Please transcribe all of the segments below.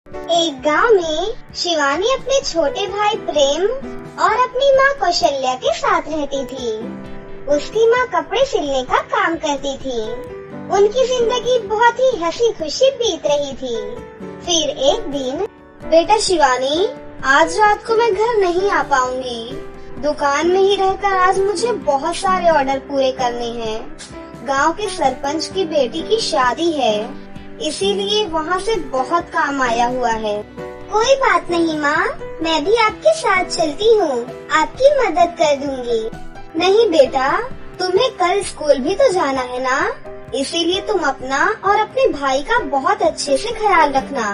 एक गांव में शिवानी अपने छोटे भाई प्रेम और अपनी माँ कौशल्या के साथ रहती थी। उसकी माँ कपड़े सिलने का काम करती थी। उनकी जिंदगी बहुत ही हंसी खुशी बीत रही थी। फिर एक दिन, बेटा शिवानी, आज रात को मैं घर नहीं आ पाऊंगी। दुकान में ही रहकर आज मुझे बहुत सारे ऑर्डर पूरे करने हैं। गांव के सरपंच की बेटी की शादी है, इसीलिए वहाँ से बहुत काम आया हुआ है। कोई बात नहीं माँ, मैं भी आपके साथ चलती हूँ, आपकी मदद कर दूंगी। नहीं बेटा, तुम्हें कल स्कूल भी तो जाना है ना, इसीलिए तुम अपना और अपने भाई का बहुत अच्छे से ख्याल रखना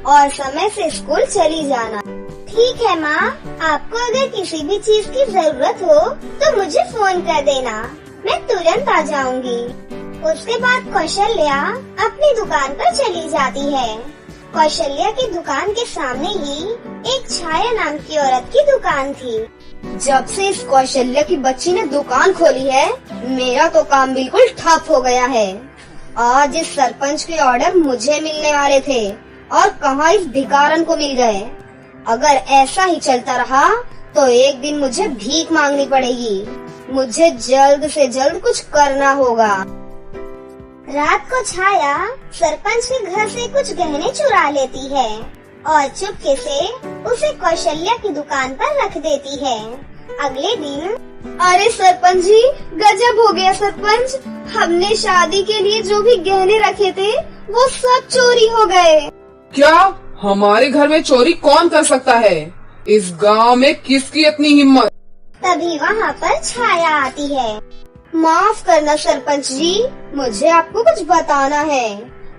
और समय से स्कूल चली जाना। ठीक है माँ, आपको अगर किसी भी चीज की जरूरत हो तो मुझे फोन कर देना, मैं तुरंत आ जाऊंगी। उसके बाद कौशल्या अपनी दुकान पर चली जाती है। कौशल्या की दुकान के सामने ही एक छाया नाम की औरत की दुकान थी। जब से इस कौशल्या की बच्ची ने दुकान खोली है, मेरा तो काम बिल्कुल ठप हो गया है। आज इस सरपंच के ऑर्डर मुझे मिलने वाले थे और कहाँ इस भिखारन को मिल गए। अगर ऐसा ही चलता रहा तो एक दिन मुझे भीख मांगनी पड़ेगी। मुझे जल्द से जल्द कुछ करना होगा। रात को छाया सरपंच के घर से कुछ गहने चुरा लेती है और चुपके से उसे कौशल्या की दुकान पर रख देती है। अगले दिन, अरे सरपंच जी, गजब हो गया सरपंच, हमने शादी के लिए जो भी गहने रखे थे वो सब चोरी हो गए। क्या? हमारे घर में चोरी कौन कर सकता है? इस गांव में किसकी इतनी हिम्मत? तभी वहाँ पर छाया आती है। माफ करना सरपंच जी, मुझे आपको कुछ बताना है।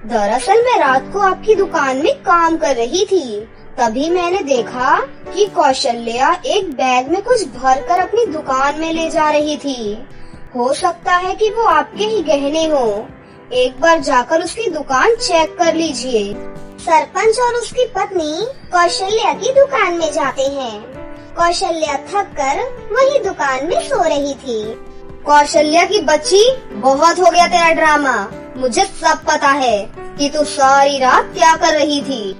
दरअसल मैं रात को आपकी दुकान में काम कर रही थी, तभी मैंने देखा कि कौशल्या एक बैग में कुछ भरकर अपनी दुकान में ले जा रही थी। हो सकता है कि वो आपके ही गहने हो। एक बार जाकर उसकी दुकान चेक कर लीजिए। सरपंच और उसकी पत्नी कौशल्या की दुकान में जाते हैं। कौशल्या थक कर वही दुकान में सो रही थी। कौशल्या की बच्ची, बहुत हो गया तेरा ड्रामा। मुझे सब पता है कि तू सारी रात क्या कर रही थी।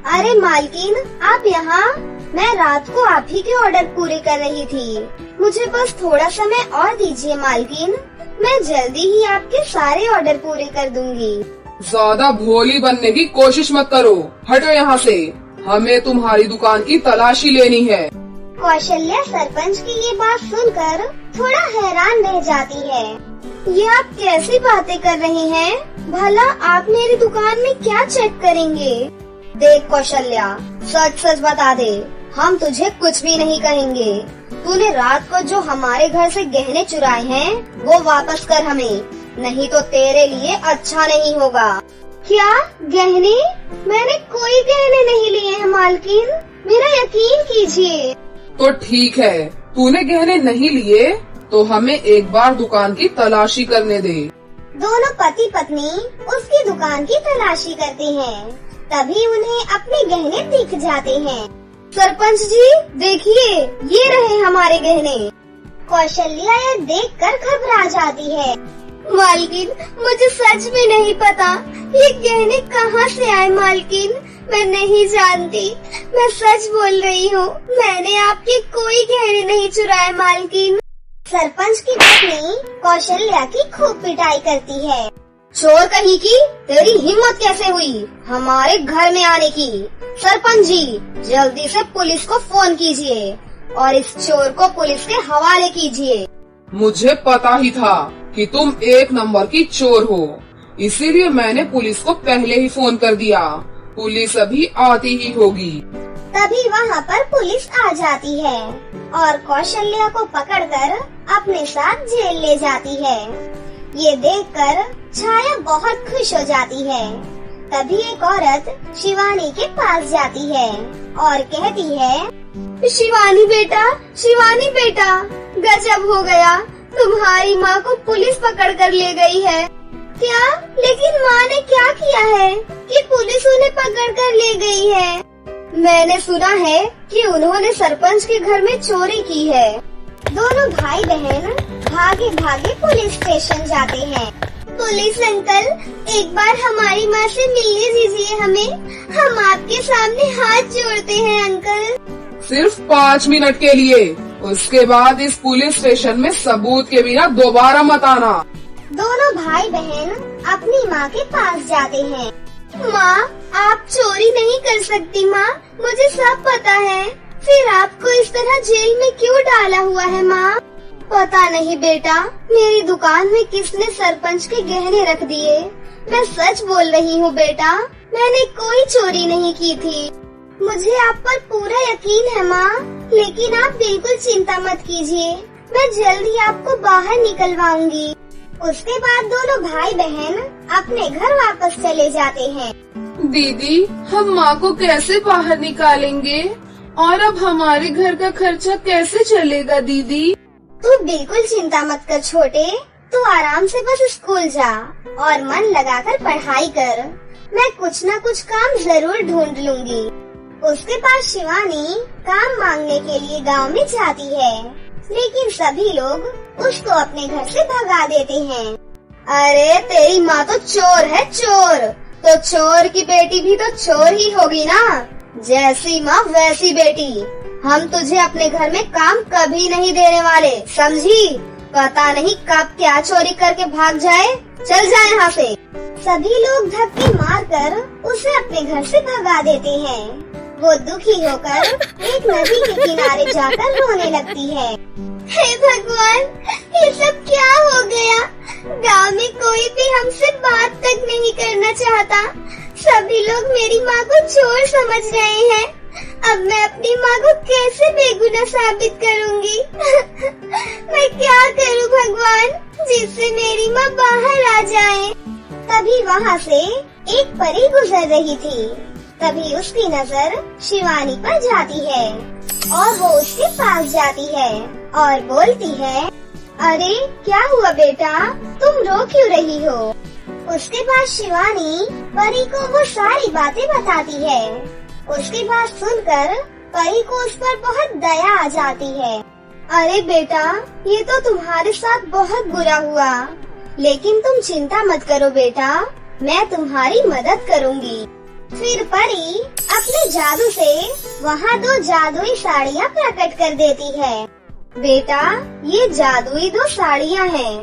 अरे मालकिन, आप यहाँ? मैं रात को आप ही के ऑर्डर पूरे कर रही थी। मुझे बस थोड़ा समय और दीजिए मालकिन, मैं जल्दी ही आपके सारे ऑर्डर पूरे कर दूंगी। ज्यादा भोली बनने की कोशिश मत करो, हटो यहाँ से। हमें तुम्हारी दुकान की तलाशी लेनी है। कौशल्या सरपंच की ये बात सुनकर थोड़ा हैरान रह जाती है। ये आप कैसी बातें कर रही हैं? भला आप मेरी दुकान में क्या चेक करेंगे? देख कौशल्या, सच सच बता दे, हम तुझे कुछ भी नहीं कहेंगे। तूने रात को जो हमारे घर से गहने चुराए हैं वो वापस कर हमें, नहीं तो तेरे लिए अच्छा नहीं होगा। क्या गहने? मैंने कोई गहने नहीं लिए हैं मालकिन, मेरा यकीन कीजिए। तो ठीक है, तूने गहने नहीं लिए तो हमें एक बार दुकान की तलाशी करने दे। दोनों पति पत्नी उसकी दुकान की तलाशी करते हैं। तभी उन्हें अपने गहने दिख जाते हैं। सरपंच जी देखिए, ये रहे हमारे गहने। कौशल्या यह देखकर घबरा जाती है। मालकिन, मुझे सच में नहीं पता ये गहने कहाँ से आए मालकिन, मैं नहीं जानती, मैं सच बोल रही हूँ, मैंने आपके कोई गहने नहीं चुराए मालकिन। सरपंच की पत्नी कौशल्या की खूब पिटाई करती है। चोर कहीं की, तेरी हिम्मत कैसे हुई हमारे घर में आने की? सरपंच जी, जल्दी से पुलिस को फोन कीजिए और इस चोर को पुलिस के हवाले कीजिए। मुझे पता ही था कि तुम एक नंबर की चोर हो, इसीलिए मैंने पुलिस को पहले ही फोन कर दिया। पुलिस अभी आती ही होगी। तभी वहाँ पर पुलिस आ जाती है और कौशल्या को पकड़कर अपने साथ जेल ले जाती है। ये देखकर छाया बहुत खुश हो जाती है। तभी एक औरत शिवानी के पास जाती है और कहती है, शिवानी बेटा, गजब हो गया, तुम्हारी माँ को पुलिस पकड़ कर ले गई है। क्या? लेकिन माँ ने क्या किया है कि पुलिस उन्हें पकड़ कर ले गई है? मैंने सुना है कि उन्होंने सरपंच के घर में चोरी की है। दोनों भाई बहन भागे भागे पुलिस स्टेशन जाते हैं। पुलिस अंकल, एक बार हमारी माँ से मिलने दीजिए हमें। हम आपके सामने हाथ जोड़ते हैं अंकल। सिर्फ 5 मिनट के लिए, उसके बाद इस पुलिस स्टेशन में सबूत के बिना दोबारा मत आना। दोनों भाई बहन अपनी माँ के पास जाते हैं। माँ, आप चोरी नहीं कर सकती माँ, मुझे सब पता है। फिर आपको इस तरह जेल में क्यों डाला हुआ है माँ? पता नहीं बेटा, मेरी दुकान में किसने सरपंच के गहने रख दिए। मैं सच बोल रही हूँ बेटा, मैंने कोई चोरी नहीं की थी। मुझे आप पर पूरा यकीन है माँ, लेकिन आप बिल्कुल चिंता मत कीजिए, मैं जल्द ही आपको बाहर निकलवाऊंगी। उसके बाद दोनों भाई बहन अपने घर वापस चले जाते हैं। दीदी, हम माँ को कैसे बाहर निकालेंगे? और अब हमारे घर का खर्चा कैसे चलेगा दीदी? तू बिल्कुल चिंता मत कर छोटे, तू आराम से बस स्कूल जा और मन लगाकर पढ़ाई कर। मैं कुछ न कुछ काम जरूर ढूंढ लूंगी। उसके बाद शिवानी काम मांगने के लिए गांव में जाती है, लेकिन सभी लोग उसको अपने घर से भगा देते हैं। अरे तेरी माँ तो चोर है चोर, तो चोर की बेटी भी तो चोर ही होगी ना। जैसी माँ वैसी बेटी, हम तुझे अपने घर में काम कभी नहीं देने वाले, समझी? पता नहीं कब क्या चोरी करके भाग जाए। चल जा यहाँ से। सभी लोग धक्के मारकर उसे अपने घर से भगा देते हैं। वो दुखी होकर एक नदी के किनारे जाकर रोने लगती है। हे भगवान, ये सब क्या हो गया? गांव में कोई भी हमसे बात तक नहीं करना चाहता। सभी लोग मेरी माँ को चोर समझ रहे हैं। अब मैं अपनी माँ को कैसे बेगुनाह साबित करूँगी? मैं क्या करूँ भगवान, जिससे मेरी माँ बाहर आ जाए। तभी वहाँ से एक परी गुजर रही थी। तभी उसकी नजर शिवानी पर जाती है और वो उसके पास जाती है और बोलती है, अरे क्या हुआ बेटा, तुम रो क्यों रही हो? उसके बाद शिवानी परी को वो सारी बातें बताती है। उसकी बात सुनकर परी को उस पर बहुत दया आ जाती है। अरे बेटा, ये तो तुम्हारे साथ बहुत बुरा हुआ, लेकिन तुम चिंता मत करो बेटा, मैं तुम्हारी मदद करूँगी। फिर परी अपने जादू से वहाँ 2 जादुई साड़ियाँ प्रकट कर देती है। बेटा, ये जादुई 2 साड़ियाँ हैं,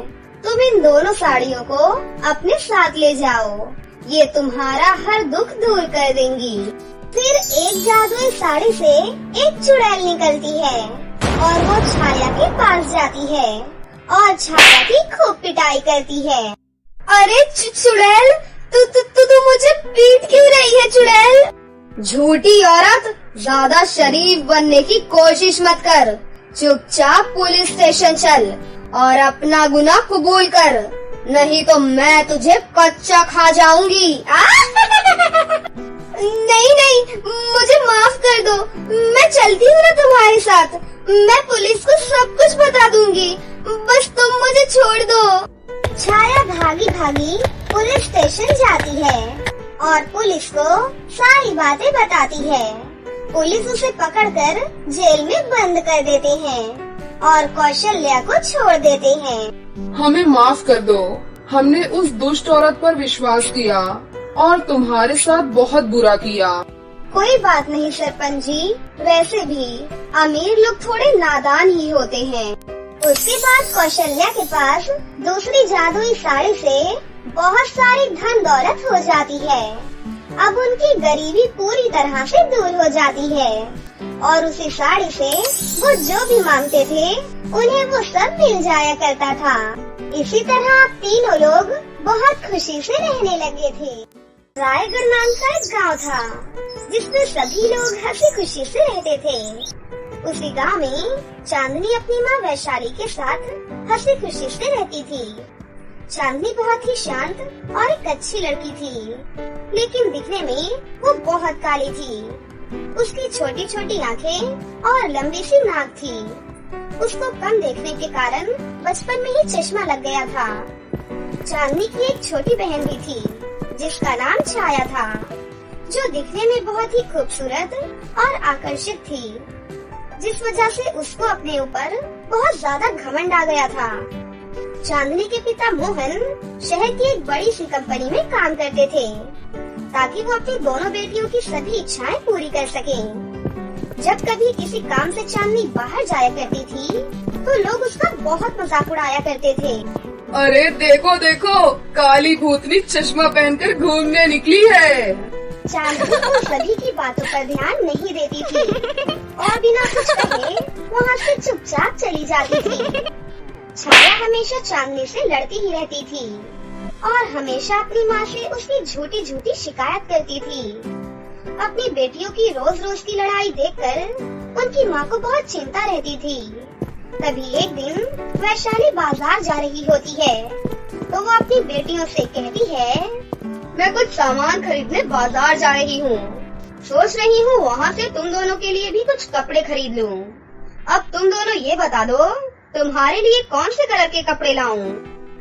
तुम इन दोनों साड़ियों को अपने साथ ले जाओ, ये तुम्हारा हर दुख दूर कर देंगी। फिर एक जादुई साड़ी से एक चुड़ैल निकलती है और वो छाया के पास जाती है और छाया की खूब पिटाई करती है। अरे चुड़ैल, तू मुझे पीट क्यों रही है चुड़ैल? झूठी औरत, ज्यादा शरीफ बनने की कोशिश मत कर। चुपचाप पुलिस स्टेशन चल और अपना गुनाह कबूल कर, नहीं तो मैं तुझे कच्चा खा जाऊंगी। नहीं, मुझे माफ कर दो, मैं चलती हूँ ना तुम्हारे साथ। मैं पुलिस को सब कुछ बता दूंगी, बस तुम मुझे छोड़ दो। छाया भागी भागी पुलिस स्टेशन जाती है और पुलिस को सारी बातें बताती है। पुलिस उसे पकड़कर जेल में बंद कर देते हैं और कौशल्या को छोड़ देते हैं। हमें माफ कर दो, हमने उस दुष्ट औरत पर विश्वास किया और तुम्हारे साथ बहुत बुरा किया। कोई बात नहीं सरपंच जी, वैसे भी अमीर लोग थोड़े नादान ही होते हैं। उसके बाद कौशल्या के पास दूसरी जादुई साड़ी से बहुत सारी धन दौलत हो जाती है। अब उनकी गरीबी पूरी तरह से दूर हो जाती है और उसी साड़ी से वो जो भी मांगते थे उन्हें वो सब मिल जाया करता था। इसी तरह अब तीनों लोग बहुत खुशी से रहने लगे थे। रायगढ़ नाम का एक गाँव था जिसमें सभी लोग हंसी खुशी से रहते थे। उसी गांव में चांदनी अपनी माँ वैशाली के साथ हंसी खुशी से रहती थी। चांदनी बहुत ही शांत और एक अच्छी लड़की थी, लेकिन दिखने में वो बहुत काली थी। उसकी छोटी छोटी आंखें और लंबी सी नाक थी। उसको कम देखने के कारण बचपन में ही चश्मा लग गया था। चांदनी की एक छोटी बहन भी थी जिसका नाम छाया था, जो दिखने में बहुत ही खूबसूरत और आकर्षित थी, जिस वजह से उसको अपने ऊपर बहुत ज्यादा घमंड आ गया था। चांदनी के पिता मोहन शहर की एक बड़ी सी कंपनी में काम करते थे ताकि वो अपनी दोनों बेटियों की सभी इच्छाएं पूरी कर सकें। जब कभी किसी काम से चांदनी बाहर जाया करती थी तो लोग उसका बहुत मजाक उड़ाया करते थे। अरे देखो देखो, काली भूतनी चश्मा पहनकर घूमने निकली है। चांदनी उन सभी की बातों पर ध्यान नहीं देती थी और बिना कुछ कहे वहाँ से चुपचाप चली जाती थी। छाया हमेशा चांदनी से लड़ती ही रहती थी और हमेशा अपनी माँ से उसकी झूठी झूठी शिकायत करती थी। अपनी बेटियों की रोज रोज की लड़ाई देखकर उनकी माँ को बहुत चिंता रहती थी। तभी एक दिन वैशाली बाजार जा रही होती है तो वो अपनी बेटियों से कहती है, मैं कुछ सामान खरीदने बाजार जा रही हूँ। सोच रही हूँ वहाँ से तुम दोनों के लिए भी कुछ कपड़े खरीद लूँ। अब तुम दोनों ये बता दो, तुम्हारे लिए कौन से कलर के कपड़े लाऊं?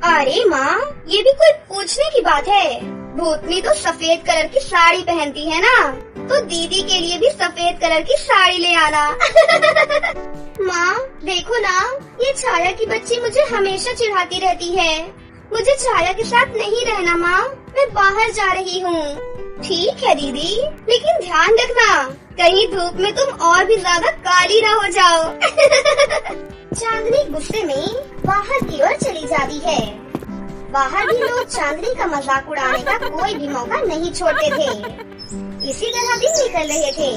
अरे माँ, ये भी कोई पूछने की बात है। भूतनी तो सफेद कलर की साड़ी पहनती है ना, तो दीदी के लिए भी सफेद कलर की साड़ी ले आना। माँ देखो ना, ये छाया की बच्ची मुझे हमेशा चिढ़ाती रहती है। मुझे छाया के साथ नहीं रहना माँ, मैं बाहर जा रही हूँ। ठीक है दीदी, लेकिन ध्यान रखना कहीं धूप में तुम और भी ज्यादा काली न हो जाओ। चांदनी गुस्से में बाहर की ओर चली जाती है। बाहर भी लोग चांदनी का मजाक उड़ाने का कोई भी मौका नहीं छोड़ते थे। इसी तरह दिन निकल रहे थे।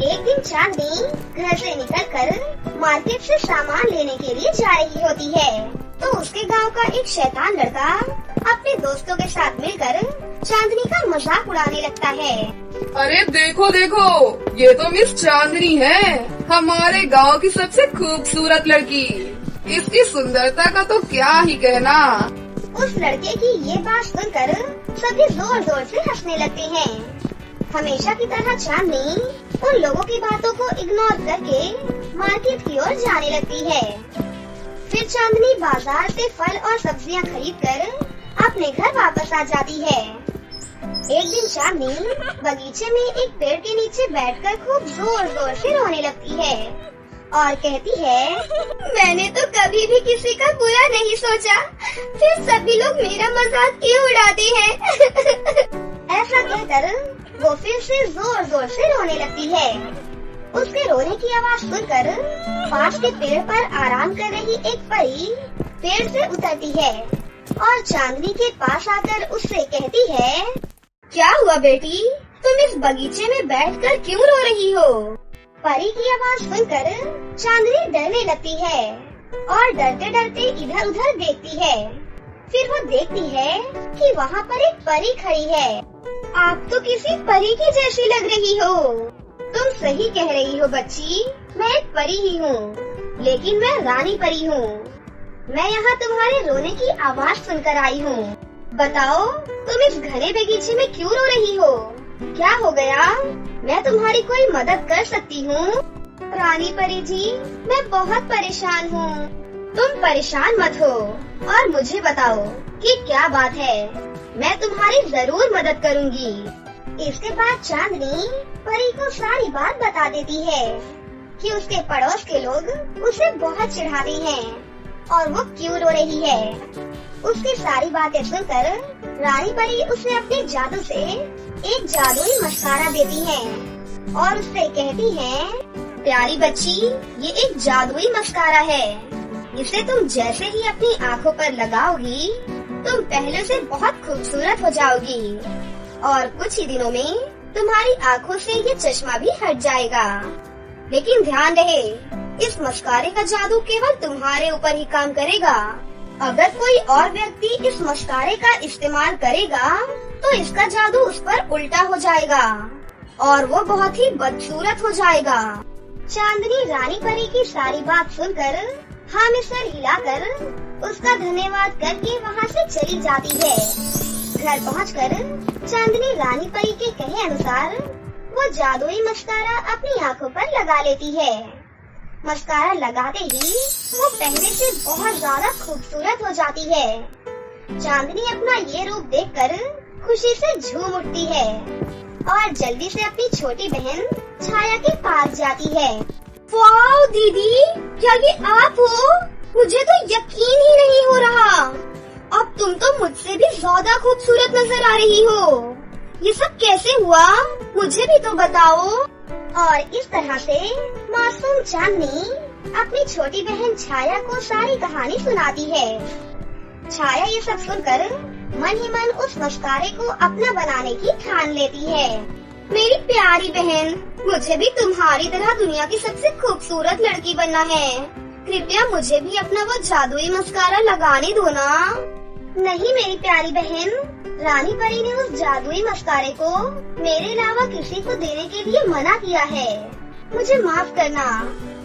एक दिन चांदनी घर से निकलकर मार्केट से सामान लेने के लिए जा रही होती है तो उसके गांव का एक शैतान लड़का अपने दोस्तों के साथ मिलकर चांदनी का मजाक उड़ाने लगता है। अरे देखो देखो, ये तो मिस चांदनी है, हमारे गांव की सबसे खूबसूरत लड़की। इसकी सुंदरता का तो क्या ही कहना। उस लड़के की ये बात सुनकर सभी जोर जोर से हंसने लगते हैं। हमेशा की तरह चांदनी उन लोगों की बातों को इग्नोर करके मार्केट की ओर जाने लगती है। फिर चांदनी बाजार से फल और सब्जियां खरीदकर अपने घर वापस आ जाती है। एक दिन चांदनी बगीचे में एक पेड़ के नीचे बैठकर खूब जोर जोर से रोने लगती है और कहती है, मैंने तो कभी भी किसी का बुरा नहीं सोचा, फिर सभी लोग मेरा मजाक क्यों उड़ाते हैं। ऐसा कहकर वो फिर से जोर जोर से रोने लगती है। उसके रोने की आवाज सुनकर पास के पेड़ पर आराम कर रही एक परी पेड़ से उतरती है और चांदनी के पास आकर उससे कहती है, क्या हुआ बेटी, तुम इस बगीचे में बैठकर क्यों रो रही हो? परी की आवाज सुनकर चांदनी डरने लगती है और डरते डरते इधर उधर देखती है। फिर वो देखती है कि वहाँ पर एक परी खड़ी है। आप तो किसी परी की जैसी लग रही हो। तुम सही कह रही हो बच्ची, मैं एक परी ही हूँ, लेकिन मैं रानी परी हूँ। मैं यहाँ तुम्हारे रोने की आवाज सुनकर आई हूँ। बताओ, तुम इस घने बगीचे में क्यों रो रही हो? क्या हो गया? मैं तुम्हारी कोई मदद कर सकती हूँ? रानी परी जी, मैं बहुत परेशान हूँ। तुम परेशान मत हो और मुझे बताओ कि क्या बात है। मैं तुम्हारी जरूर मदद करूँगी। इसके बाद चांदनी परी को सारी बात बता देती है कि उसके पड़ोस के लोग उसे बहुत चिढ़ाते हैं और वो क्यों रो रही है। उसकी सारी बातें सुनकर रानी परी उसे अपने जादू से एक जादुई मस्कारा देती है और उससे कहती है, प्यारी बच्ची, ये एक जादुई मस्कारा है। इसे तुम जैसे ही अपनी आँखों पर लगाओगी, तुम पहले से बहुत खूबसूरत हो जाओगी और कुछ ही दिनों में तुम्हारी आँखों से ये चश्मा भी हट जाएगा। लेकिन ध्यान रहे, इस मस्कारे का जादू केवल तुम्हारे ऊपर ही काम करेगा। अगर कोई और व्यक्ति इस मस्कारे का इस्तेमाल करेगा तो इसका जादू उस पर उल्टा हो जाएगा और वो बहुत ही बदसूरत हो जाएगा। चांदनी रानी परी की सारी बात सुनकर हाँ में सर हिलाकर उसका धन्यवाद करके वहाँ से चली जाती है। घर पहुँचकर चांदनी रानी परी के कहे अनुसार वो जादुई मस्कारा अपनी आँखों पर लगा लेती है। मस्कारा लगाते ही वो पहले से बहुत ज्यादा खूबसूरत हो जाती है। चांदनी अपना ये रूप देखकर खुशी से झूम उठती है और जल्दी से अपनी छोटी बहन छाया के पास जाती है। वाओ दीदी, क्या ये आप हो? मुझे तो यकीन ही नहीं हो रहा। अब तुम तो मुझसे भी ज्यादा खूबसूरत नजर आ रही हो। ये सब कैसे हुआ, मुझे भी तो बताओ। और इस तरह से मासूम चांदनी अपनी छोटी बहन छाया को सारी कहानी सुनाती है। छाया ये सब सुनकर मन ही मन उस मस्कारे को अपना बनाने की ठान लेती है। मेरी प्यारी बहन, मुझे भी तुम्हारी तरह दुनिया की सबसे खूबसूरत लड़की बनना है। कृपया मुझे भी अपना वो जादुई मस्कारा लगाने दो ना। नहीं मेरी प्यारी बहन, रानी परी ने उस जादुई मस्कारे को मेरे अलावा किसी को देने के लिए मना किया है। मुझे माफ करना,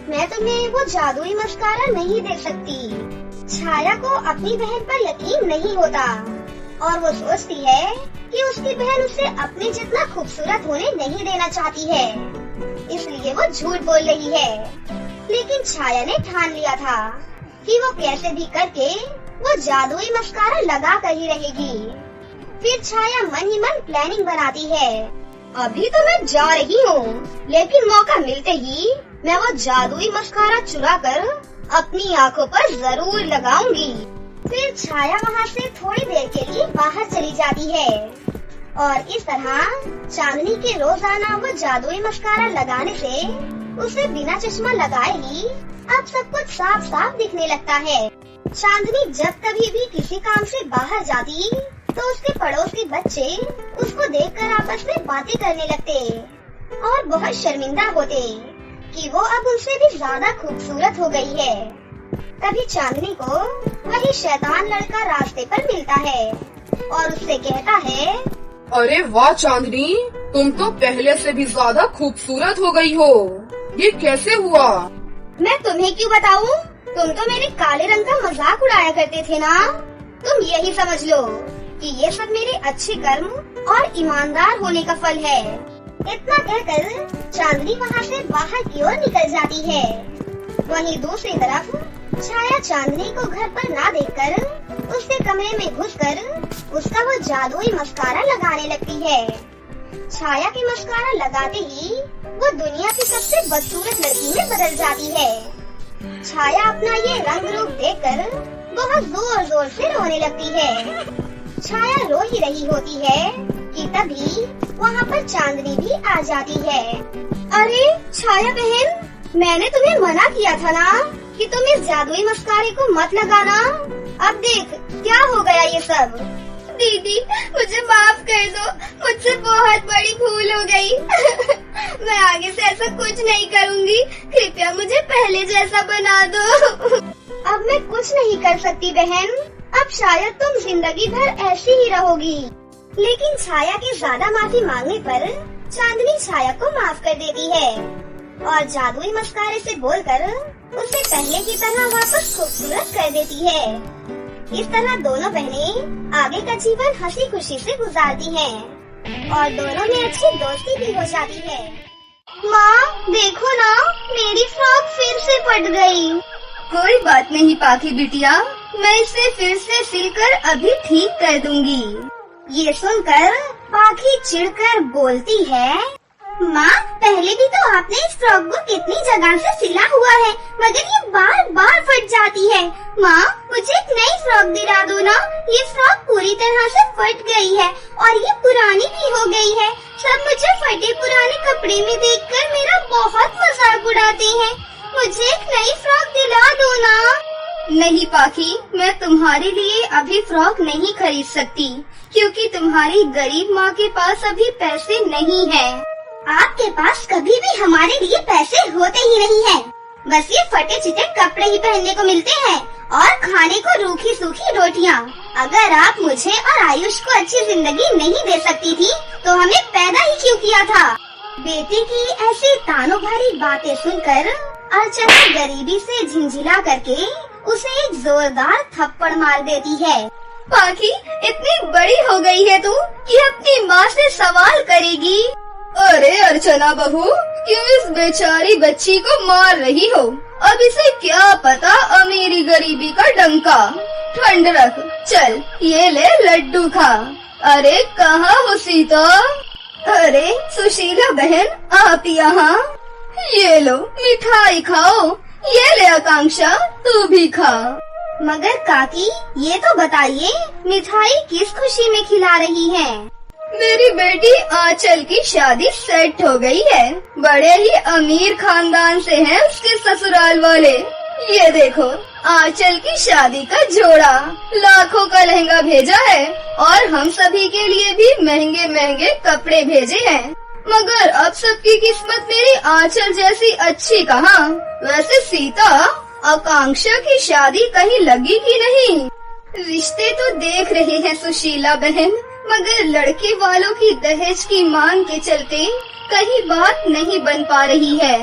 मैं तुम्हें वो जादुई मस्कारा नहीं दे सकती। छाया को अपनी बहन पर यकीन नहीं होता और वो सोचती है कि उसकी बहन उसे अपने जितना खूबसूरत होने नहीं देना चाहती है, इसलिए वो झूठ बोल रही है। लेकिन छाया ने ठान लिया था कि वो कैसे भी करके वो जादुई मस्कारा लगा कर ही रहेगी। फिर छाया मन ही मन प्लानिंग बनाती है। अभी तो मैं जा रही हूँ, लेकिन मौका मिलते ही मैं वो जादुई मस्कारा चुरा कर अपनी आँखों पर जरूर लगाऊंगी। फिर छाया वहाँ से थोड़ी देर के लिए बाहर चली जाती है और इस तरह चांदनी के रोजाना वो जादुई मस्कारा लगाने से उसे बिना चश्मा लगाए ही अब सब कुछ साफ साफ दिखने लगता है। चांदनी जब कभी भी किसी काम से बाहर जाती तो उसके पड़ोस के बच्चे उसको देखकर आपस में बातें करने लगते और बहुत शर्मिंदा होते कि वो अब उनसे भी ज्यादा खूबसूरत हो गई है। तभी चांदनी को वही शैतान लड़का रास्ते पर मिलता है और उससे कहता है, अरे वाह चांदनी, तुम तो पहले से भी ज्यादा खूबसूरत हो गई हो। ये कैसे हुआ? मैं तुम्हें क्यों बताऊं? तुम तो मेरे काले रंग का मजाक उड़ाया करते थे ना। तुम यही समझ लो कि ये सब मेरे अच्छे कर्म और ईमानदार होने का फल है। इतना कहकर चांदनी वहाँ से बाहर की ओर निकल जाती है। वहीं दूसरी तरफ छाया चांदनी को घर पर ना देखकर उसके कमरे में घुसकर उसका वो जादुई मस्कारा लगाने लगती है। छाया की मस्कारा लगाते ही वो दुनिया की सबसे बदसूरत लड़की में बदल जाती है। छाया अपना ये रंग रूप देखकर बहुत जोर जोर से रोने लगती है। छाया रो ही रही होती है कि तभी वहाँ पर चांदनी भी आ जाती है। अरे छाया बहन, मैंने तुम्हें मना किया था ना कि तुम इस जादुई मस्कारे को मत लगाना। अब देख क्या हो गया ये सब। दीदी मुझे माफ कर दो, मुझसे बहुत बड़ी भूल हो गई। मैं आगे से ऐसा कुछ नहीं करूँगी, कृपया मुझे पहले जैसा बना दो। अब मैं कुछ नहीं कर सकती बहन, अब शायद तुम जिंदगी भर ऐसी ही रहोगी। लेकिन छाया के ज्यादा माफी मांगने पर चांदनी छाया को माफ कर देती है और जादुई मस्कारे से बोलकर उसे पहले की तरह वापस खूबसूरत कर देती है। इस तरह दोनों बहनें आगे का जीवन हंसी खुशी से गुजारती हैं और दोनों में अच्छी दोस्ती भी हो जाती है। माँ देखो ना, मेरी फ्रॉक फिर से फट गई। कोई बात नहीं पाखी बिटिया, मैं इसे फिर से सिलकर अभी ठीक कर दूंगी। ये सुनकर पाखी चिढ़कर बोलती है, माँ पहले भी तो आपने इस फ्रॉक को कितनी जगह से सिला हुआ है, मगर ये बार बार फट जाती है। माँ मुझे एक नई फ्रॉक दिला दो ना, ये फ्रॉक पूरी तरह से फट गई है और ये पुरानी भी हो गई है। सब मुझे फटे पुराने कपड़े में देखकर मेरा बहुत मजाक उड़ाते हैं। मुझे एक नई फ्रॉक दिला दो ना। नहीं पाखी, मैं तुम्हारे लिए अभी फ्रॉक नहीं खरीद सकती क्योंकि तुम्हारी गरीब माँ के पास अभी पैसे नहीं है। आपके पास कभी भी हमारे लिए पैसे होते ही नहीं हैं। बस ये फटे चिटे कपड़े ही पहनने को मिलते हैं और खाने को रूखी सूखी रोटियाँ। अगर आप मुझे और आयुष को अच्छी जिंदगी नहीं दे सकती थी तो हमें पैदा ही क्यों किया था। बेटे की ऐसी तानों भरी बातें सुनकर अर्चना गरीबी से झिंझिला करके उसे एक जोरदार थप्पड़ मार देती है। पाखी इतनी बड़ी हो गई है तू कि अपनी माँ से सवाल करेगी। अरे अर्चना बहू, क्यों इस बेचारी बच्ची को मार रही हो? अब इसे क्या पता अमीरी गरीबी का डंका। ठंड रख, चल ये ले लड्डू खा। अरे कहाँ हो सीता? अरे सुशीला बहन, आप यहाँ? ये लो मिठाई खाओ, ये ले आकांक्षा, तू भी खा। मगर काकी, ये तो बताइए मिठाई किस खुशी में खिला रही हैं? मेरी बेटी आंचल की शादी सेट हो गई है। बड़े ही अमीर खानदान से हैं उसके ससुराल वाले। ये देखो, आंचल की शादी का जोड़ा, लाखों का लहंगा भेजा है और हम सभी के लिए भी महंगे महंगे कपड़े भेजे हैं। मगर अब सबकी किस्मत मेरी आंचल जैसी अच्छी कहाँ। वैसे सीता, आकांक्षा की शादी कहीं लगी कि नहीं? रिश्ते तो देख रहे हैं सुशीला बहन, मगर लड़के वालों की दहेज की मांग के चलते कहीं बात नहीं बन पा रही है।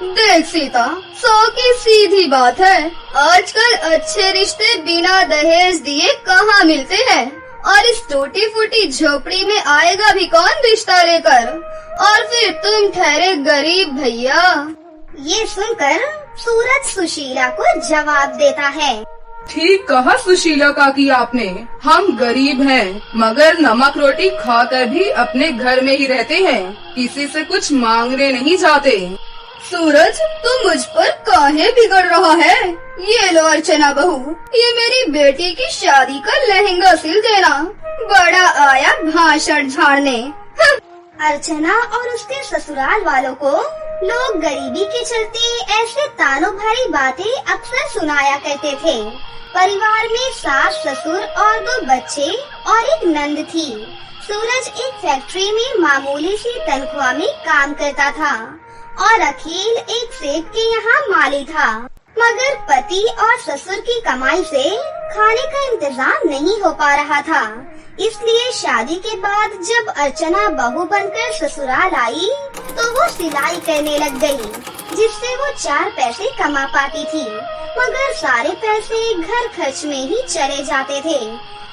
देख सीता, 100 की सीधी बात है, आजकल अच्छे रिश्ते बिना दहेज दिए कहाँ मिलते हैं। और इस टूटी फूटी झोपड़ी में आएगा भी कौन रिश्ता लेकर? और फिर तुम ठहरे गरीब भैया। ये सुनकर सूरज सुशीला को जवाब देता है। ठीक कहा सुशीला काकी आपने, हम गरीब हैं, मगर नमक रोटी खाकर भी अपने घर में ही रहते हैं, किसी से कुछ मांगने नहीं जाते। सूरज, तू मुझ पर काहे बिगड़ रहा है? ये लो अर्चना बहू, ये मेरी बेटी की शादी का लहंगा सिल देना। बड़ा आया भाषण झाड़ने। अर्चना और उसके ससुराल वालों को लोग गरीबी के चलते ऐसे तानों भरी बातें अक्सर सुनाया करते थे। परिवार में सास, ससुर और 2 बच्चे और एक नंद थी। सूरज एक फैक्ट्री में मामूली सी तनख्वाह में काम करता था और अखिल एक सेठ के यहाँ माली था। मगर पति और ससुर की कमाई से खाने का इंतजाम नहीं हो पा रहा था। इसलिए शादी के बाद जब अर्चना बहू बनकर ससुराल आई तो वो सिलाई करने लग गई, जिससे वो 4 पैसे कमा पाती थी। मगर सारे पैसे घर खर्च में ही चले जाते थे,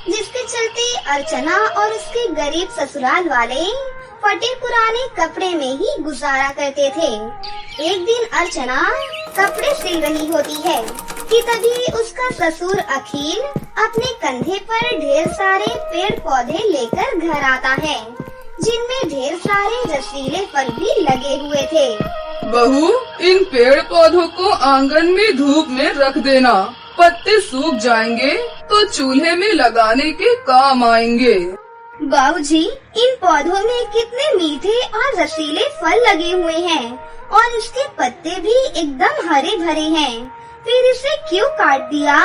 जिसके चलते अर्चना और उसके गरीब ससुराल वाले फटे पुराने कपड़े में ही गुजारा करते थे। एक दिन अर्चना कपड़े सिल रही होती है कि तभी उसका ससुर अखिल अपने कंधे पर ढेर सारे पेड़ पौधे लेकर घर आता है, जिनमें ढेर सारे रसीले फल भी लगे हुए थे। बहू, इन पेड़ पौधों को आंगन में धूप में रख देना, पत्ते सूख जाएंगे तो चूल्हे में लगाने के काम आएंगे। बाबूजी, इन पौधों में कितने मीठे और रसीले फल लगे हुए हैं और इसके पत्ते भी एकदम हरे भरे हैं, फिर इसे क्यों काट दिया?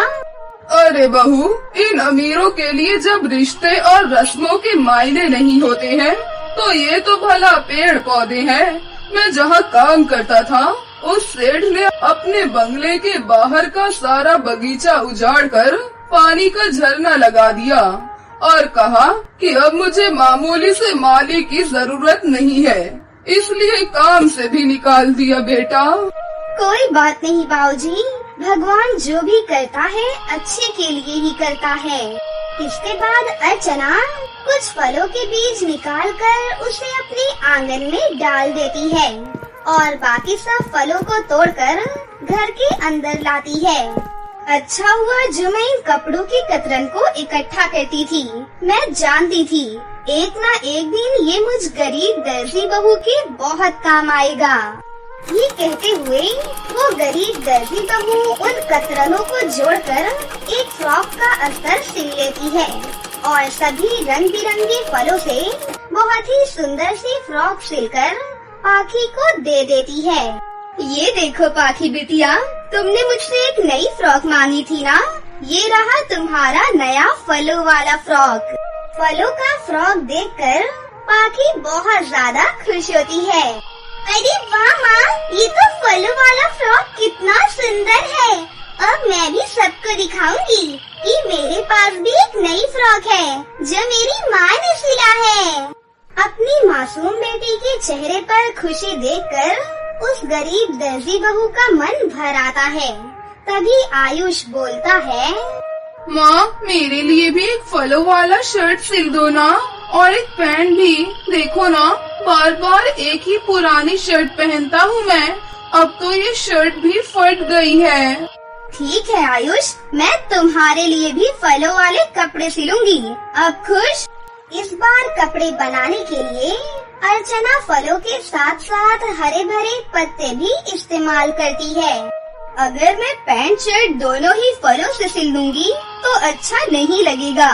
अरे बहू, इन अमीरों के लिए जब रिश्ते और रस्मों के मायने नहीं होते हैं, तो ये तो भला पेड़ पौधे हैं। मैं जहाँ काम करता था, उस सेठ ने अपने बंगले के बाहर का सारा बगीचा उजाड़ कर पानी का झरना लगा दिया और कहा कि अब मुझे मामूली से माली की जरूरत नहीं है, इसलिए काम से भी निकाल दिया बेटा। कोई बात नहीं बाबूजी, भगवान जो भी करता है अच्छे के लिए ही करता है। इसके बाद अर्चना कुछ फलों के बीज निकालकर उसे अपने आंगन में डाल देती है और बाकी सब फलों को तोड़कर घर के अंदर लाती है। अच्छा हुआ जो मैं इन कपड़ों की कतरन को इकट्ठा करती थी। मैं जानती थी एक ना एक दिन ये मुझ गरीब दर्जी बहू के बहुत काम आएगा। ये कहते हुए वो गरीब दर्जी बहू उन कतरनों को जोड़कर एक फ्रॉक का अस्तर सिल लेती है और सभी रंग बिरंगे फलों से बहुत ही सुंदर सी फ्रॉक सिलकर पाखी को दे देती है। ये देखो पाखी बिटिया, तुमने मुझसे एक नई फ्रॉक मांगी थी ना, ये रहा तुम्हारा नया फलों वाला फ्रॉक। फलों का फ्रॉक देखकर पाखी बहुत ज्यादा खुश होती है। अरे वाह माँ, ये तो फलों वाला फ्रॉक कितना सुंदर है। अब मैं भी सबको दिखाऊंगी कि मेरे पास भी एक नई फ्रॉक है जो मेरी माँ ने सिला है। अपनी मासूम बेटी के चेहरे पर खुशी देखकर उस गरीब दर्जी बहू का मन भर आता है। तभी आयुष बोलता है, माँ, मेरे लिए भी एक फलों वाला शर्ट सिल दो ना, और एक पैंट भी। देखो ना, बार बार एक ही पुरानी शर्ट पहनता हूँ मैं, अब तो ये शर्ट भी फट गई है। ठीक है आयुष, मैं तुम्हारे लिए भी फलों वाले कपड़े सिलूंगी। अब खुश? इस बार कपड़े बनाने के लिए अर्चना फलों के साथ साथ हरे भरे पत्ते भी इस्तेमाल करती है। अगर मैं पैंट शर्ट दोनों ही फलों से सिल लूंगी तो अच्छा नहीं लगेगा,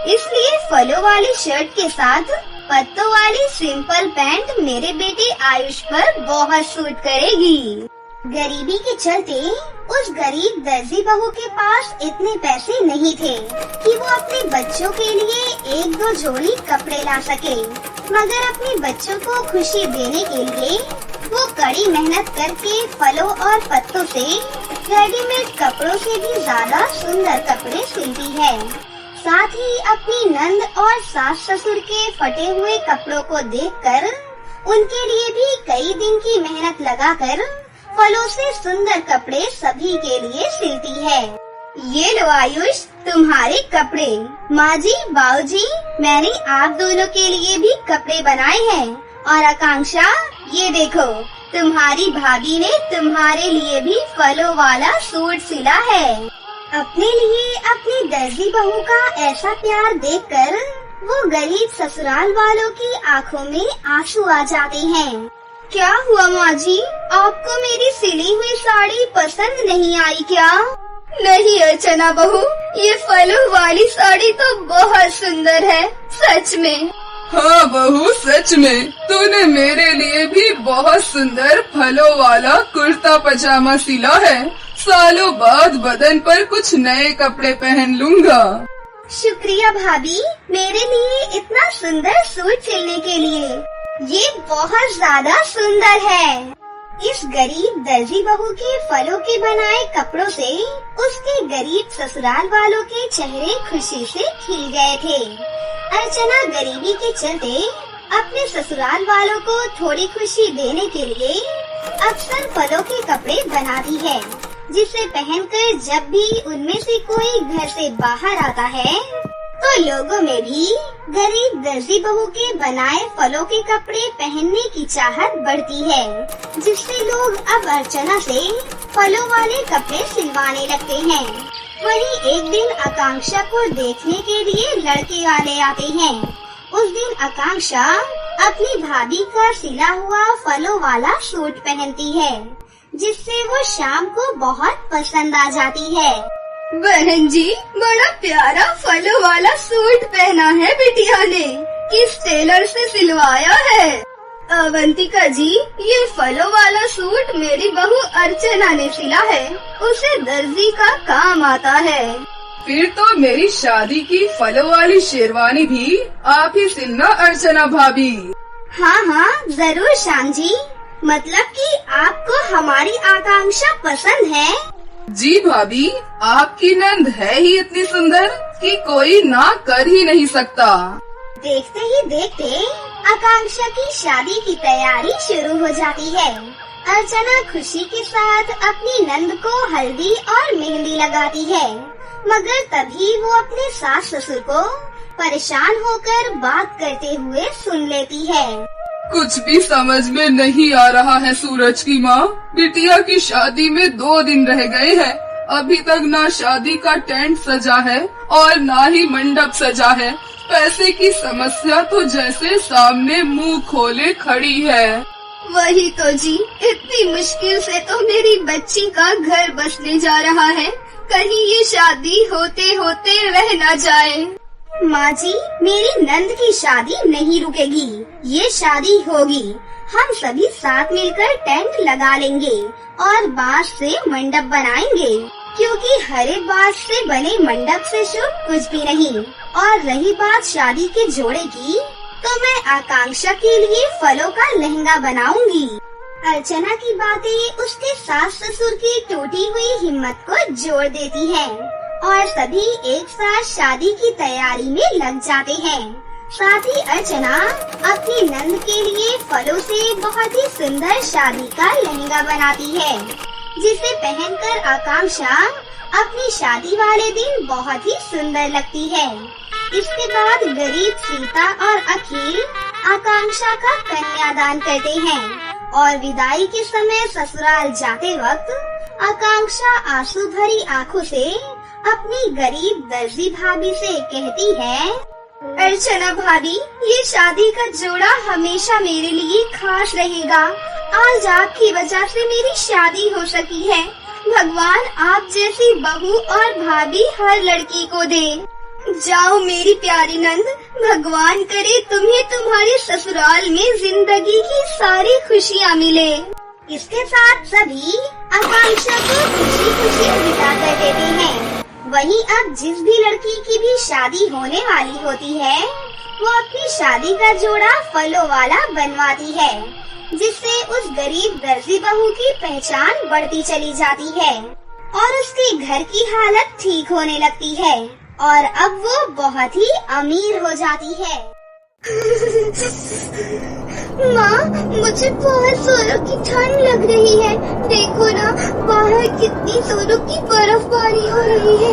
इसलिए फलों वाली शर्ट के साथ पत्तों वाली सिंपल पैंट मेरे बेटे आयुष पर बहुत सूट करेगी। गरीबी के चलते उस गरीब दर्जी बहू के पास इतने पैसे नहीं थे कि वो अपने बच्चों के लिए एक दो जोड़ी कपड़े ला सके, मगर अपने बच्चों को खुशी देने के लिए वो कड़ी मेहनत करके फलों और पत्तों से रेडीमेड कपड़ों से भी ज्यादा सुंदर कपड़े सिलती है। साथ ही अपनी नंद और सास ससुर के फटे हुए कपड़ों को देखकर उनके लिए भी कई दिन की मेहनत लगाकर फलों से सुंदर कपड़े सभी के लिए सिलती है। ये लो आयुष, तुम्हारे कपड़े। माँ जी, बाऊ जी, मैंने आप दोनों के लिए भी कपड़े बनाए हैं। और आकांक्षा, ये देखो, तुम्हारी भाभी ने तुम्हारे लिए भी फलों वाला सूट सिला है। अपने लिए अपनी दर्जी बहू का ऐसा प्यार देखकर वो गरीब ससुराल वालों की आंखों में आंसू आ जाते हैं। क्या हुआ माँ जी, आपको मेरी सिली हुई साड़ी पसंद नहीं आई क्या? नहीं अर्चना बहू, ये फलों वाली साड़ी तो बहुत सुंदर है, सच में। हाँ बहू, सच में तूने मेरे लिए भी बहुत सुंदर फलों वाला कुर्ता पजामा सिला है। सालों बाद बदन पर कुछ नए कपड़े पहन लूंगा। शुक्रिया भाभी, मेरे लिए इतना सुंदर सूट सिलने के लिए। ये बहुत ज्यादा सुंदर है। इस गरीब दर्जी बहू के फलों के बनाए कपड़ों से उसके गरीब ससुराल वालों के चेहरे खुशी से खिल गए थे। अर्चना गरीबी के चलते अपने ससुराल वालों को थोड़ी खुशी देने के लिए अक्सर फलों के कपड़े बनाती है, जिसे पहनकर जब भी उनमें से कोई घर से बाहर आता है तो लोगों में भी गरीब दर्जी बहू के बनाए फलों के कपड़े पहनने की चाहत बढ़ती है, जिससे लोग अब अर्चना से फलों वाले कपड़े सिलवाने लगते हैं। वहीं एक दिन आकांक्षा को देखने के लिए लड़के वाले आते हैं। उस दिन आकांक्षा अपनी भाभी का सिला हुआ फलों वाला सूट पहनती है, जिससे वो शाम को बहुत पसंद आ जाती है। बहन जी, बड़ा प्यारा फलों वाला सूट पहना है बिटिया ने, किस टेलर से सिलवाया है? अवंतिका जी, ये फलों वाला सूट मेरी बहू अर्चना ने सिला है, उसे दर्जी का काम आता है। फिर तो मेरी शादी की फलों वाली शेरवानी भी आप ही सिलना अर्चना भाभी। हाँ हाँ, जरूर श्याम जी। मतलब कि आपको हमारी आकांक्षा पसंद है? जी भाभी, आपकी नंद है ही इतनी सुंदर कि कोई ना कर ही नहीं सकता। देखते ही देखते आकांक्षा की शादी की तैयारी शुरू हो जाती है। अर्चना खुशी के साथ अपनी नंद को हल्दी और मेहंदी लगाती है, मगर तभी वो अपने सास ससुर को परेशान होकर बात करते हुए सुन लेती है। कुछ भी समझ में नहीं आ रहा है सूरज की माँ। बिटिया की शादी में 2 दिन रह गए हैं, अभी तक ना शादी का टेंट सजा है और ना ही मंडप सजा है। पैसे की समस्या तो जैसे सामने मुंह खोले खड़ी है। वही तो जी, इतनी मुश्किल से तो मेरी बच्ची का घर बसने जा रहा है, कहीं ये शादी होते होते रह न जाए। माँ जी, मेरी नंद की शादी नहीं रुकेगी, ये शादी होगी। हम सभी साथ मिलकर टेंट लगा लेंगे और बांस से मंडप बनाएंगे, क्योंकि हरे बांस से बने मंडप से शुभ कुछ भी नहीं। और रही बात शादी के जोड़े की, तो मैं आकांक्षा के लिए फलों का लहंगा बनाऊंगी। अर्चना की बातें उसके सास ससुर की टूटी हुई हिम्मत को जोड़ देती हैं और सभी एक साथ शादी की तैयारी में लग जाते हैं। साथ ही अर्चना अपनी नंद के लिए फलों से बहुत ही सुंदर शादी का लहंगा बनाती है, जिसे पहनकर आकांक्षा अपनी शादी वाले दिन बहुत ही सुंदर लगती है। इसके बाद गरीब सीता और अखिल आकांक्षा का कन्यादान करते हैं और विदाई के समय ससुराल जाते वक्त आकांक्षा आंसू भरी आंखों से अपनी गरीब दर्जी भाभी से कहती है, अर्चना भाभी, ये शादी का जोड़ा हमेशा मेरे लिए खास रहेगा। आज आपकी वजह से मेरी शादी हो सकी है। भगवान आप जैसी बहू और भाभी हर लड़की को दे। जाओ मेरी प्यारी नंद, भगवान करे तुम्हें तुम्हारे ससुराल में जिंदगी की सारी खुशियाँ मिले। इसके साथ सभी आकांक्षा को खुशी खुशी विदा कर देते हैं। वहीं अब जिस भी लड़की की भी शादी होने वाली होती है, वो अपनी शादी का जोड़ा फलों वाला बनवाती है, जिससे उस गरीब दर्जी बहू की पहचान बढ़ती चली जाती है और उसके घर की हालत ठीक होने लगती है और अब वो बहुत ही अमीर हो जाती है। माँ, मुझे बहुत जोरों की ठंड लग रही है। देखो ना, बाहर कितनी जोरों की बर्फबारी हो रही है।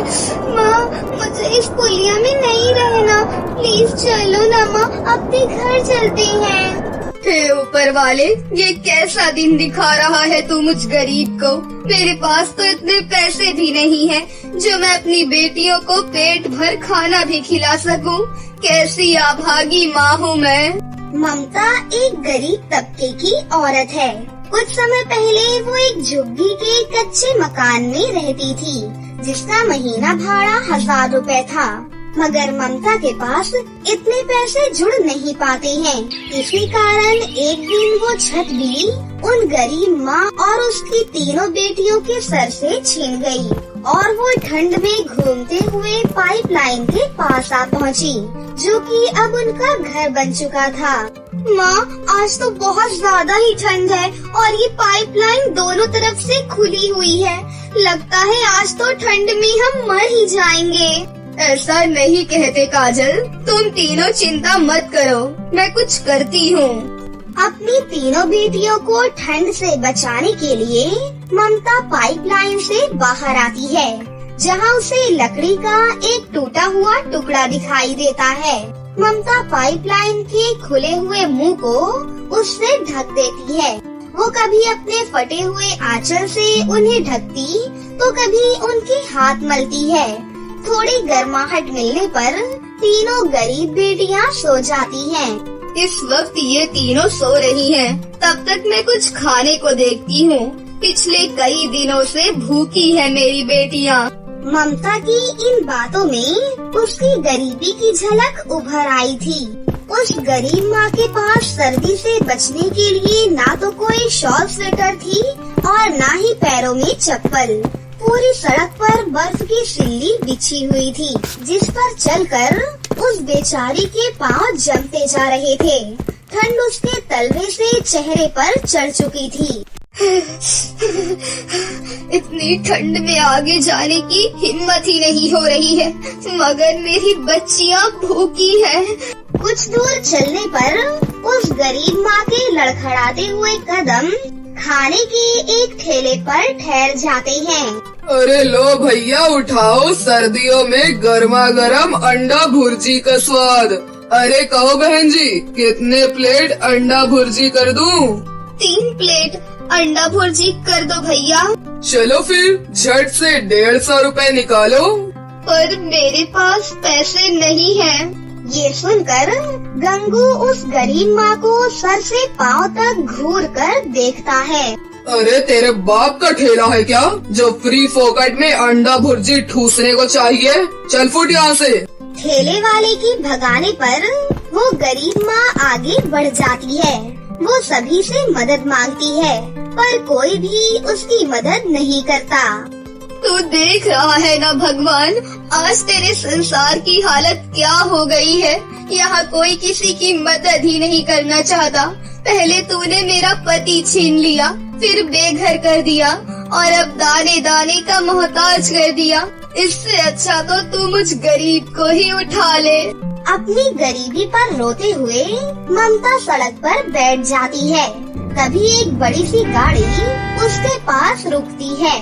माँ, मुझे इस पुलिया में नहीं रहना, प्लीज चलो ना माँ, अपने घर चलते हैं। हे ऊपर वाले, ये कैसा दिन दिखा रहा है तू मुझ गरीब को। मेरे पास तो इतने पैसे भी नहीं है जो मैं अपनी बेटियों को पेट भर खाना भी खिला सकूं। कैसी अभागी माँ हूँ मैं। ममता एक गरीब तबके की औरत है। कुछ समय पहले वो एक झुग्गी के कच्चे मकान में रहती थी, जिसका महीना भाड़ा 1000 रुपए था। मगर ममता के पास इतने पैसे जुड़ नहीं पाते हैं। इसी कारण एक दिन वो छत भी उन गरीब माँ और उसकी तीनों बेटियों के सर से छीन गई और वो ठंड में घूमते हुए पाइपलाइन के पास आ पहुँची, जो कि अब उनका घर बन चुका था। माँ, आज तो बहुत ज्यादा ही ठंड है और ये पाइपलाइन दोनों तरफ से खुली हुई है। लगता है आज तो ठंड में हम मर ही जाएंगे। ऐसा नहीं कहते काजल, तुम तीनों चिंता मत करो, मैं कुछ करती हूँ। अपनी तीनों बेटियों को ठंड से बचाने के लिए ममता पाइपलाइन से बाहर आती है, जहाँ उसे लकड़ी का एक टूटा हुआ टुकड़ा दिखाई देता है। ममता पाइपलाइन के खुले हुए मुंह को उससे ढक देती है। वो कभी अपने फटे हुए आंचल से उन्हें ढकती तो कभी उनके हाथ मलती है। थोड़ी गर्माहट मिलने पर तीनों गरीब बेटियां सो जाती हैं। इस वक्त ये तीनों सो रही हैं। तब तक मैं कुछ खाने को देखती हूँ। पिछले कई दिनों से भूखी है मेरी बेटियाँ। ममता की इन बातों में उसकी गरीबी की झलक उभर आई थी। उस गरीब माँ के पास सर्दी से बचने के लिए ना तो कोई शॉल स्वेटर थी और ना ही पैरों में चप्पल। पूरी सड़क पर बर्फ की सिल्ली बिछी हुई थी, जिस पर चलकर उस बेचारी के पाँव जमते जा रहे थे। ठंड उसके तलवे से चेहरे पर चढ़ चुकी थी। इतनी ठंड में आगे जाने की हिम्मत ही नहीं हो रही है, मगर मेरी बच्चियाँ भूखी हैं। कुछ दूर चलने पर उस गरीब माँ के लड़खड़ाते हुए कदम खाने के एक ठेले पर ठहर जाते हैं। अरे लो भैया, उठाओ, सर्दियों में गर्मा गर्म अंडा भुर्जी का स्वाद। अरे कहो बहन जी, कितने प्लेट अंडा भुर्जी कर दूं? 3 प्लेट अंडा भुर्जी कर दो भैया। चलो फिर झट से 150 रुपए निकालो। पर मेरे पास पैसे नहीं हैं। ये सुनकर गंगू उस गरीब माँ को सर से पाँव तक घूर कर देखता है। अरे तेरे बाप का ठेला है क्या, जो फ्री फोकट में अंडा भुर्जी ठूसने को चाहिए? चल फुट यहाँ से। ठेले वाले की भगाने पर वो गरीब माँ आगे बढ़ जाती है। वो सभी से मदद मांगती है, पर कोई भी उसकी मदद नहीं करता। तू देख रहा है ना भगवान, आज तेरे संसार की हालत क्या हो गई है। यहाँ कोई किसी की मदद ही नहीं करना चाहता। पहले तूने मेरा पति छीन लिया, फिर बेघर कर दिया और अब दाने दाने का मोहताज कर दिया। इससे अच्छा तो तू मुझ गरीब को ही उठा ले। अपनी गरीबी पर रोते हुए ममता सड़क पर बैठ जाती है। तभी एक बड़ी सी गाड़ी उसके पास रुकती है।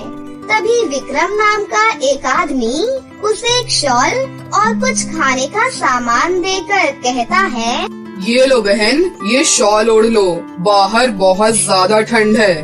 तभी विक्रम नाम का एक आदमी उसे एक शॉल और कुछ खाने का सामान देकर कहता है, ये लो बहन, ये शॉल ओढ़ लो, बाहर बहुत ज्यादा ठंड है।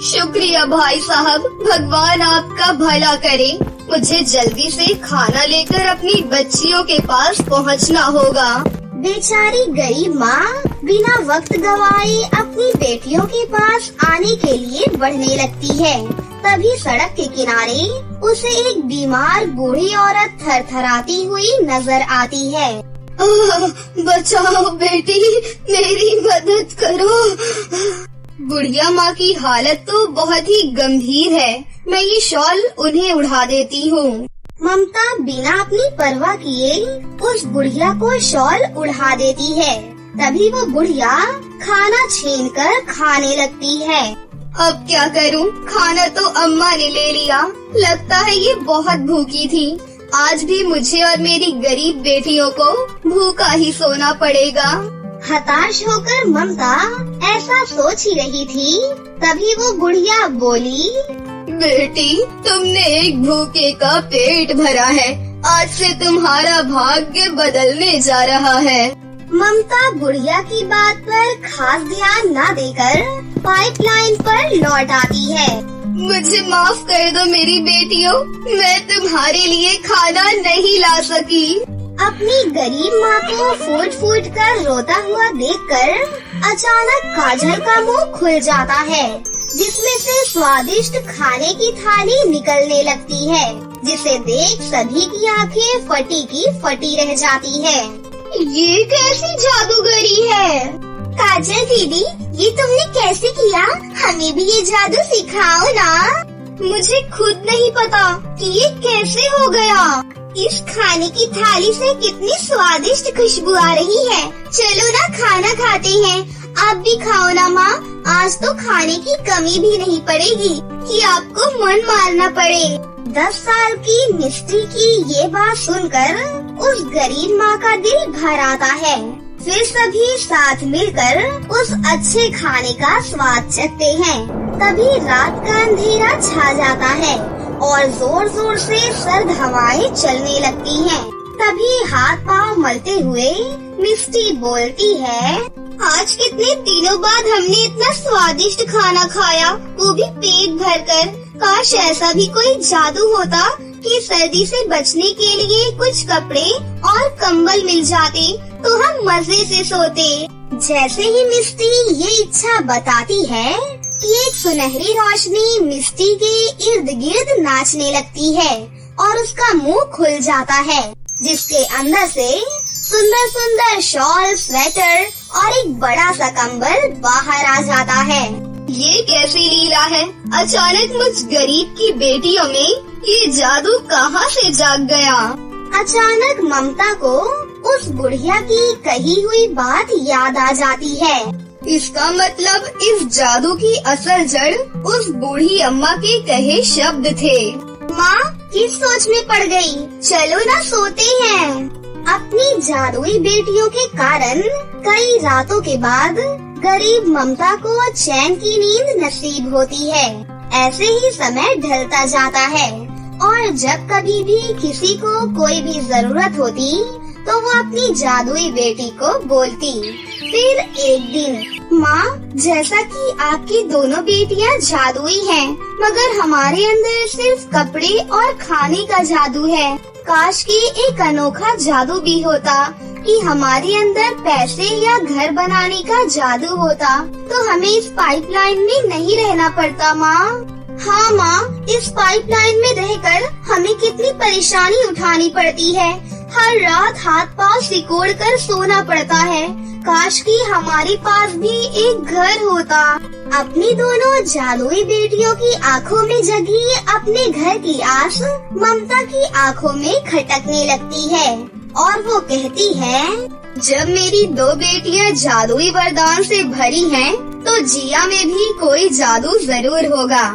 शुक्रिया भाई साहब, भगवान आपका भला करे। मुझे जल्दी से खाना लेकर अपनी बच्चियों के पास पहुंचना होगा। बेचारी गरीब माँ बिना वक्त गवाए अपनी बेटियों के पास आने के लिए बढ़ने लगती है। तभी सड़क के किनारे उसे एक बीमार बूढ़ी औरत थरथराती हुई नजर आती है। बचाओ बेटी, मेरी मदद करो। बुढ़िया माँ की हालत तो बहुत ही गंभीर है, मैं ये शॉल उन्हें उड़ा देती हूँ। ममता बिना अपनी परवाह किए उस बुढ़िया को शॉल उड़ा देती है। तभी वो बुढ़िया खाना छीनकर खाने लगती है। अब क्या करूं? खाना तो अम्मा ने ले लिया, लगता है ये बहुत भूखी थी। आज भी मुझे और मेरी गरीब बेटियों को भूखा ही सोना पड़ेगा। हताश होकर ममता ऐसा सोच ही रही थी, तभी वो बुढ़िया बोली, बेटी, तुमने एक भूखे का पेट भरा है, आज से तुम्हारा भाग्य बदलने जा रहा है। ममता बुढ़िया की बात पर खास ध्यान न देकर पाइपलाइन पर लौट आती है। मुझे माफ कर दो मेरी बेटियों, मैं तुम्हारे लिए खाना नहीं ला सकी। अपनी गरीब माँ को फूट फूट कर रोता हुआ देखकर अचानक काजल का मुंह खुल जाता है, जिसमें से स्वादिष्ट खाने की थाली निकलने लगती है, जिसे देख सभी की आंखें फटी की फटी रह जाती है। ये कैसी जादूगरी है? काजल दीदी, ये तुमने कैसे किया? हमें भी ये जादू सिखाओ ना। मुझे खुद नहीं पता कि ये कैसे हो गया। इस खाने की थाली से कितनी स्वादिष्ट खुशबू आ रही है। चलो ना खाना खाते हैं। आप भी खाओ ना माँ, आज तो खाने की कमी भी नहीं पड़ेगी कि आपको मन मारना पड़े। 10 साल की मिस्टी की ये बात सुनकर उस गरीब माँ का दिल भर आता है। फिर सभी साथ मिलकर उस अच्छे खाने का स्वाद चखते हैं। तभी रात का अंधेरा छा जाता है और जोर जोर से सर्द हवाएं चलने लगती हैं। तभी हाथ पांव मलते हुए मिस्टी बोलती है, आज कितने दिनों बाद हमने इतना स्वादिष्ट खाना खाया, वो भी पेट भरकर। काश ऐसा भी कोई जादू होता कि सर्दी से बचने के लिए कुछ कपड़े और कंबल मिल जाते तो हम मजे से सोते। जैसे ही मिस्टी ये इच्छा बताती है कि एक सुनहरी रोशनी मिस्टी के इर्द गिर्द नाचने लगती है और उसका मुंह खुल जाता है, जिसके अंदर से सुंदर सुंदर शॉल, स्वेटर और एक बड़ा सा कंबल बाहर आ जाता है। ये कैसी लीला है? अचानक मुझ गरीब की बेटियों में ये जादू कहाँ से जाग गया? अचानक ममता को उस बुढ़िया की कही हुई बात याद आ जाती है। इसका मतलब इस जादू की असल जड़ उस बूढ़ी अम्मा के कहे शब्द थे। माँ किस सोच में पड़ गई? चलो ना सोते हैं। अपनी जादुई बेटियों के कारण कई रातों के बाद गरीब ममता को चैन की नींद नसीब होती है। ऐसे ही समय ढलता जाता है और जब कभी भी किसी को कोई भी जरूरत होती तो वो अपनी जादुई बेटी को बोलती। फिर एक दिन, माँ, जैसा कि आपकी दोनों बेटियाँ जादुई हैं, मगर हमारे अंदर सिर्फ कपड़े और खाने का जादू है। काश कि एक अनोखा जादू भी होता कि हमारे अंदर पैसे या घर बनाने का जादू होता तो हमें इस पाइपलाइन में नहीं रहना पड़ता। माँ, हाँ माँ, इस पाइपलाइन में रहकर हमें कितनी परेशानी उठानी पड़ती है। हर रात हाथ पांव सिकोड़ कर सोना पड़ता है। काश कि हमारे पास भी एक घर होता। अपनी दोनों जादुई बेटियों की आंखों में जगी अपने घर की आस ममता की आंखों में खटकने लगती है और वो कहती है, जब मेरी 2 बेटियां जादुई वरदान से भरी हैं, तो जिया में भी कोई जादू जरूर होगा।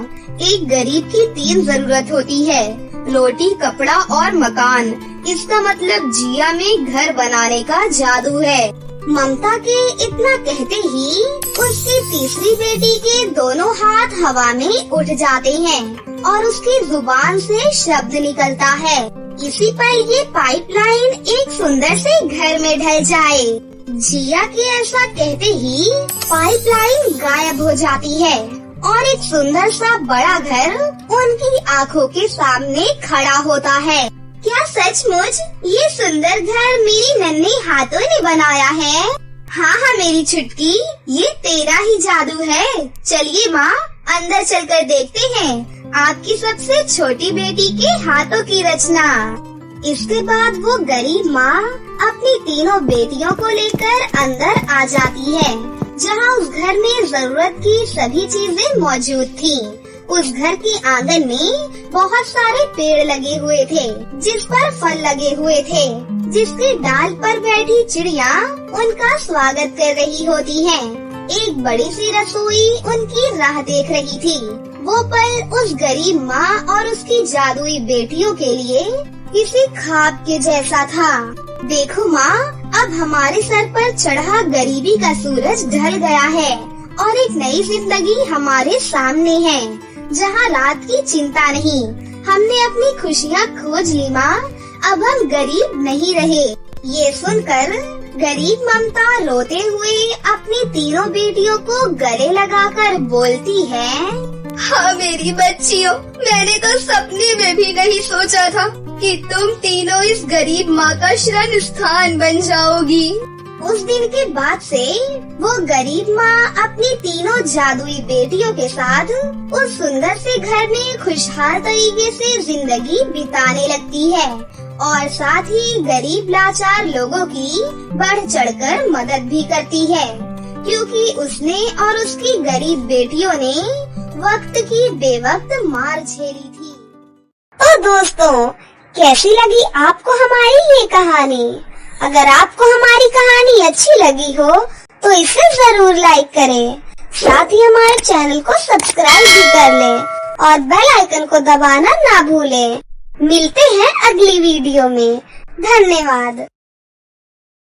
एक गरीब की 3 जरूरत होती है, रोटी, कपड़ा और मकान। इसका मतलब जिया में घर बनाने का जादू है। ममता के इतना कहते ही उसकी तीसरी बेटी के दोनों हाथ हवा में उठ जाते हैं और उसकी जुबान से शब्द निकलता है, इसी पर ये पाइपलाइन एक सुंदर से घर में ढल जाए। जिया के ऐसा कहते ही पाइपलाइन गायब हो जाती है और एक सुंदर सा बड़ा घर उनकी आंखों के सामने खड़ा होता है। क्या सचमुच ये सुंदर घर मेरी नन्हे हाथों ने बनाया है? हाँ हाँ मेरी छुटकी, ये तेरा ही जादू है। चलिए माँ, अंदर चलकर देखते हैं आपकी सबसे छोटी बेटी के हाथों की रचना। इसके बाद वो गरीब माँ अपनी तीनों बेटियों को लेकर अंदर आ जाती है, जहाँ उस घर में जरूरत की सभी चीजें मौजूद थीं। उस घर के आंगन में बहुत सारे पेड़ लगे हुए थे, जिस पर फल लगे हुए थे, जिसके डाल पर बैठी चिड़िया उनका स्वागत कर रही होती हैं। एक बड़ी सी रसोई उनकी राह देख रही थी। वो पल उस गरीब माँ और उसकी जादुई बेटियों के लिए किसी ख्वाब के जैसा था। देखो माँ, अब हमारे सर पर चढ़ा गरीबी का सूरज ढल गया है और एक नई जिंदगी हमारे सामने है, जहाँ रात की चिंता नहीं। हमने अपनी खुशियाँ खोज ली माँ, अब हम गरीब नहीं रहे। ये सुनकर गरीब ममता रोते हुए अपनी तीनों बेटियों को गले लगाकर बोलती है, हाँ मेरी बच्चियों, मैंने तो सपने में भी नहीं सोचा था कि तुम तीनों इस गरीब माँ का शरण स्थान बन जाओगी। उस दिन के बाद से वो गरीब माँ अपनी तीनों जादुई बेटियों के साथ उस सुंदर से घर में खुशहाल तरीके से जिंदगी बिताने लगती है और साथ ही गरीब लाचार लोगों की बढ़ चढ़कर मदद भी करती है, क्योंकि उसने और उसकी गरीब बेटियों ने वक्त की बेवक्त मार झेली थी। तो दोस्तों, कैसी लगी आपको हमारी ये कहानी? अगर आपको हमारी कहानी अच्छी लगी हो तो इसे जरूर लाइक करें, साथ ही हमारे चैनल को सब्सक्राइब भी कर लें और बेल आइकन को दबाना ना भूलें। मिलते हैं अगली वीडियो में। धन्यवाद।